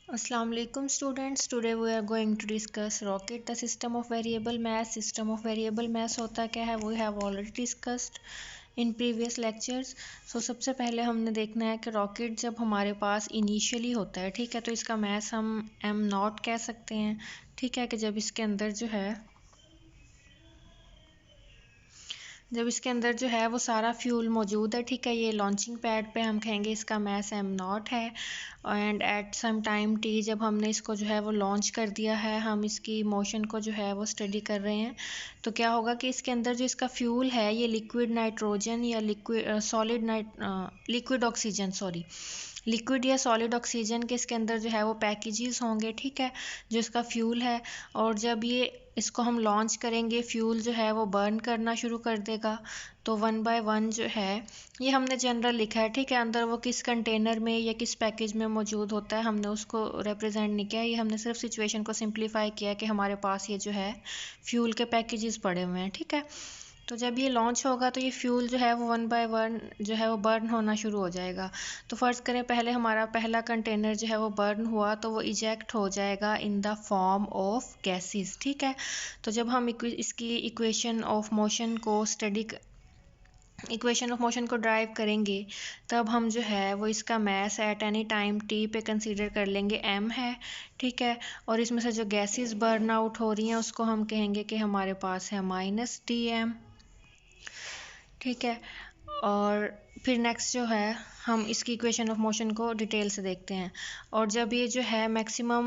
Assalamu alaikum students. Today we are going to discuss rocket, the system of variable mass. System of variable mass होता क्या है, we have already discussed in previous lectures. So सबसे पहले हमने देखना है कि रॉकेट जब हमारे पास इनिशियली होता है, ठीक है, तो इसका मास हम m नॉट कह सकते हैं, ठीक है, कि जब इसके अंदर जो है वो सारा फ्यूल मौजूद है, ठीक है, ये लॉन्चिंग पैड पे हम कहेंगे इसका मास m नॉट है। And at some time t जब हमने इसको जो है वो लॉन्च कर दिया है, हम इसकी मोशन को जो है वो स्टडी कर रहे हैं, तो क्या होगा कि इसके अंदर जो इसका फ्यूल है ये लिक्विड नाइट्रोजन या लिक्विड ऑक्सीजन, लिक्विड या सॉलिड ऑक्सीजन के इसके अंदर जो है वो पैकेजेस होंगे, ठीक है, जो इसका फ्यूल है। और जब ये इसको हम लॉन्च करेंगे, फ्यूल जो है वो बर्न करना शुरू कर देगा, तो 1 बाय 1 जो है ये हमने जनरल लिखा है, ठीक है, अंदर वो किस कंटेनर में या किस पैकेज में मौजूद होता है हमने उसको रिप्रेजेंट नहीं किया, ये हमने सिर्फ सिचुएशन को सिंप्लीफाई किया कि हमारे पास ये जो है फ्यूल के पैकेजेस पड़े हुए हैं, ठीक है। तो जब ये लॉन्च होगा तो ये फ्यूल जो है वो 1 बाय 1 जो है वो बर्न होना शुरू हो जाएगा। तो फ़र्ज़ करें पहले हमारा पहला कंटेनर जो है वो बर्न हुआ, तो वो इजेक्ट हो जाएगा in the form of gases, ठीक है। तो जब हम इसकी इक्वेशन ऑफ मोशन को ड्राइव करेंगे, तब हम जो है वो इसका mass at any time t पे कंसीडर कर लेंगे m है, ठीक है, और इसमें से जो गैसेस बर्न आउट हो रही हैं उसको हम कहेंगे कि हमारे पास है -dm, ठीक है। और फिर नेक्स्ट जो है हम इसकी इक्वेशन ऑफ मोशन को डिटेल से देखते हैं। और जब ये जो है मैक्सिमम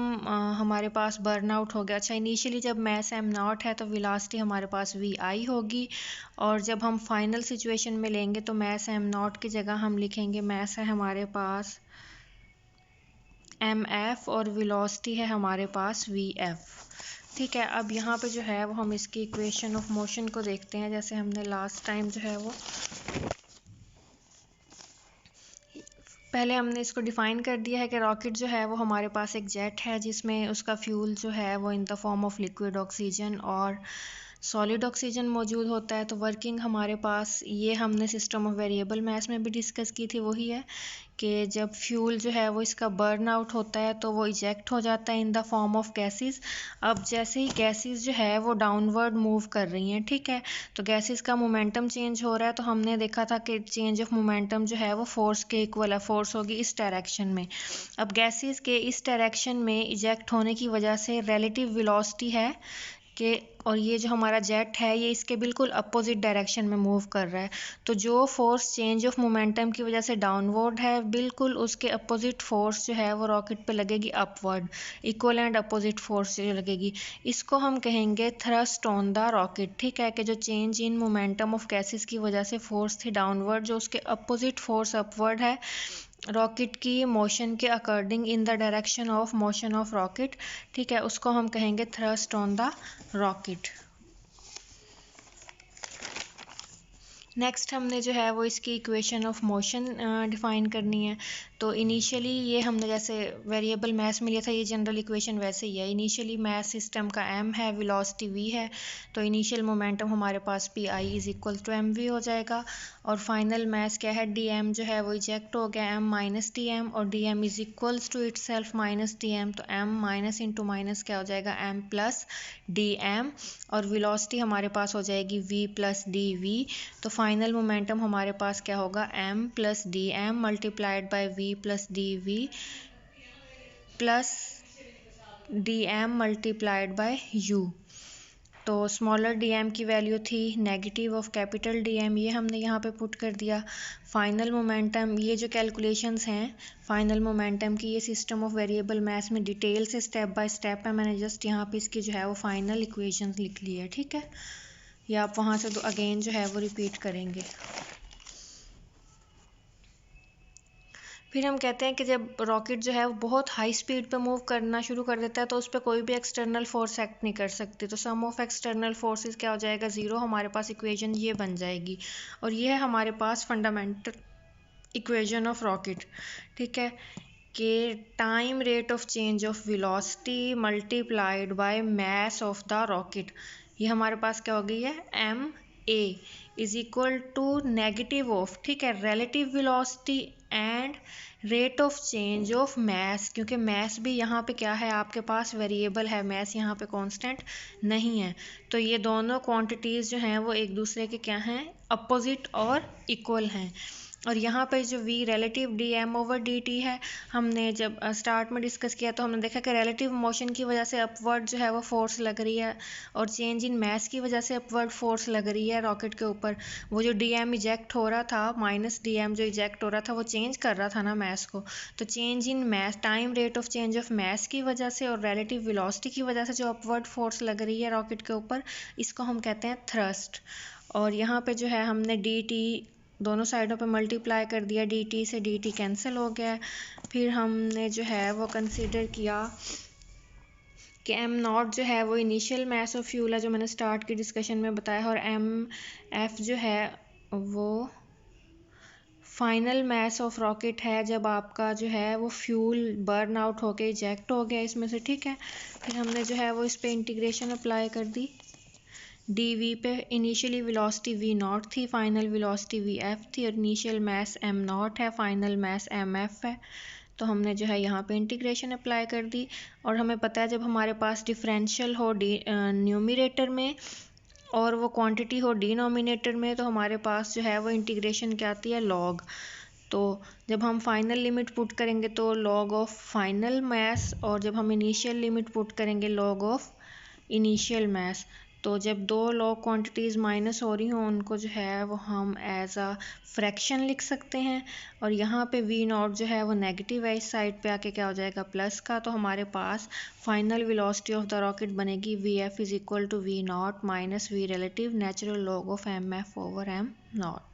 हमारे पास बर्न आउट हो गया, अच्छा, इनिशियली जब मास m नॉट है तो वेलोसिटी हमारे पास vi होगी, और जब हम फाइनल सिचुएशन में लेंगे तो मास m नॉट की जगह हम लिखेंगे मास है हमारे पास mf और वेलोसिटी है हमारे पास vf, ठीक है। अब यहाँ पे जो है वो हम इसकी इक्वेशन ऑफ मोशन को देखते हैं, जैसे हमने लास्ट टाइम जो है वो पहले हमने इसको डिफ़ाइन कर दिया है कि रॉकेट जो है वो हमारे पास एक जेट है जिसमें उसका फ्यूल जो है वो in the form of liquid oxygen और सॉलिड ऑक्सीजन मौजूद होता है। तो वर्किंग हमारे पास ये हमने सिस्टम ऑफ वेरिएबल मास में भी डिस्कस की थी, वही है कि जब फ्यूल जो है वो इसका बर्न आउट होता है तो वो इजेक्ट हो जाता है in the form of gases. अब जैसे ही गैसेस जो है वो डाउनवर्ड मूव कर रही हैं, ठीक है, तो गैसेस का मोमेंटम चेंज हो रहा है, तो हमने देखा था कि चेंज ऑफ मोमेंटम जो है वो फोर्स के इक्वल है, फोर्स होगी इस डायरेक्शन में। अब गैसेस के इस डायरेक्शन में इजेक्ट होने की वजह से रिलेटिव वेलोसिटी है कि, और ये जो हमारा जेट है ये इसके बिल्कुल अपोजिट डायरेक्शन में मूव कर रहा है, तो जो फोर्स चेंज ऑफ मोमेंटम की वजह से डाउनवर्ड है, बिल्कुल उसके अपोजिट फोर्स जो है वो रॉकेट पे लगेगी upward, equal and opposite force जो लगेगी, इसको हम कहेंगे थ्रस्ट ऑन द रॉकेट, ठीक है, कि जो change in momentum of gases की वजह से फोर्स थी डाउनवर्ड, जो उसके अपोजिट फोर्स अपवर्ड है रॉकेट की मोशन के according in the direction of motion of rocket, ठीक है, उसको हम कहेंगे thrust on the rocket. Next हमने जो है वो इसकी इक्वेशन ऑफ मोशन डिफ़ाइन करनी है। तो इनिशियली ये हमने जैसे वेरिएबल मास में लिया था, ये जनरल इक्वेशन वैसे ही है। इनिशियली मास सिस्टम का m है, वेलोसिटी v है, तो इनिशियल मोमेंटम हमारे पास pi is equal to mv हो जाएगा, और फाइनल मास क्या है, dm जो है वो इजेक्ट हो गया m माइनस dm, और dm is equals to itself minus dm, तो m माइनस इंटू माइनस क्या हो जाएगा m प्लस dm, और वेलोसिटी हमारे पास हो जाएगी v प्लस dv। तो फाइनल मोमेंटम हमारे पास क्या होगा, m plus D M multiplied by v plus D V plus D M multiplied by u। तो स्मॉलर डी एम की वैल्यू थी negative of capital D M, ये हमने यहाँ पे पुट कर दिया। फाइनल मोमेंटम, ये जो कैलकुलेशंस हैं फाइनल मोमेंटम की, ये सिस्टम ऑफ वेरिएबल मास में डिटेल से स्टेप बाय स्टेप है, मैंने जस्ट यहाँ पे इसकी जो है वो फाइनल इक्वेशंस लिख ली है, ठीक है, या आप वहाँ से अगेन जो है वो रिपीट करेंगे। फिर हम कहते हैं कि जब रॉकेट जो है वो बहुत हाई स्पीड पे मूव करना शुरू कर देता है तो उस पर कोई भी एक्सटर्नल फोर्स एक्ट नहीं कर सकती, तो सम ऑफ एक्सटर्नल फोर्सेस क्या हो जाएगा, ज़ीरो, हमारे पास इक्वेशन ये बन जाएगी, और ये है हमारे पास फंडामेंटल इक्वेशन ऑफ रॉकेट, ठीक है, कि time rate of change of velocity multiplied by mass of the rocket, ये हमारे पास क्या हो गई है, m a is equal to negative of, ठीक है, relative velocity and rate of change of mass, क्योंकि मैस भी यहाँ पे क्या है आपके पास वेरिएबल है, मैस यहाँ पे कांस्टेंट नहीं है। तो ये दोनों क्वांटिटीज़ जो हैं वो एक दूसरे के क्या हैं, अपोजिट और इक्वल हैं। और यहाँ पे जो v रिलेटिव dm/dt है, हमने जब स्टार्ट में डिस्कस किया तो हमने देखा कि रिलेटिव मोशन की वजह से अपवर्ड जो है वो फोर्स लग रही है, और चेंज इन मैस की वजह से अपवर्ड फोर्स लग रही है रॉकेट के ऊपर। वो जो dm इजेक्ट हो रहा था, माइनस dm जो इजेक्ट हो रहा था, वो चेंज कर रहा था ना मैस को। तो change in mass, time rate of change of mass की वजह से और रिलेटिव वेलोसिटी की वजह से जो अपवर्ड फोर्स लग रही है रॉकेट के ऊपर, इसको हम कहते हैं थ्रस्ट। और यहाँ पे जो है हमने dt दोनों साइडों पे मल्टीप्लाई कर दिया, dt से dt कैंसिल हो गया। फिर हमने जो है वो कंसीडर किया कि m0 जो है वो इनिशियल मास ऑफ फ्यूल है, जो मैंने स्टार्ट की डिस्कशन में बताया, और mf जो है वो फाइनल मास ऑफ रॉकेट है, जब आपका जो है वो फ्यूल बर्न आउट होके इजेक्ट हो गया इसमें से, ठीक है। फिर हमने जो है वो इस पे इंटीग्रेशन अप्लाई कर दी dv पे। इनिशियली वेलोसिटी v0 थी, फाइनल वेलोसिटी vf थी, और इनिशियल मास m0 है, फाइनल मास mf है। तो हमने जो है यहाँ पे इंटीग्रेशन अप्लाई कर दी। और हमें पता है जब हमारे पास डिफरेंशियल हो न्यूमरेटर में और वो क्वांटिटी हो डिनोमिनेटर में, तो हमारे पास जो है वो इंटीग्रेशन क्या आती है, लॉग। तो जब हम फाइनल लिमिट पुट करेंगे तो लॉग ऑफ फाइनल मास, और जब हम इनिशियल लिमिट पुट करेंगे लॉग ऑफ इनिशियल मास। तो जब दो लॉग क्वांटिटीज़ माइनस हो रही हों, उनको जो है वो हम एज अ फ्रैक्शन लिख सकते हैं। और यहाँ पे v0 जो है वो नेगेटिव है, इस साइड पे आके क्या हो जाएगा, प्लस का। तो हमारे पास final velocity of the rocket बनेगी vf is equal to v0 minus v relative natural log of mf/m0।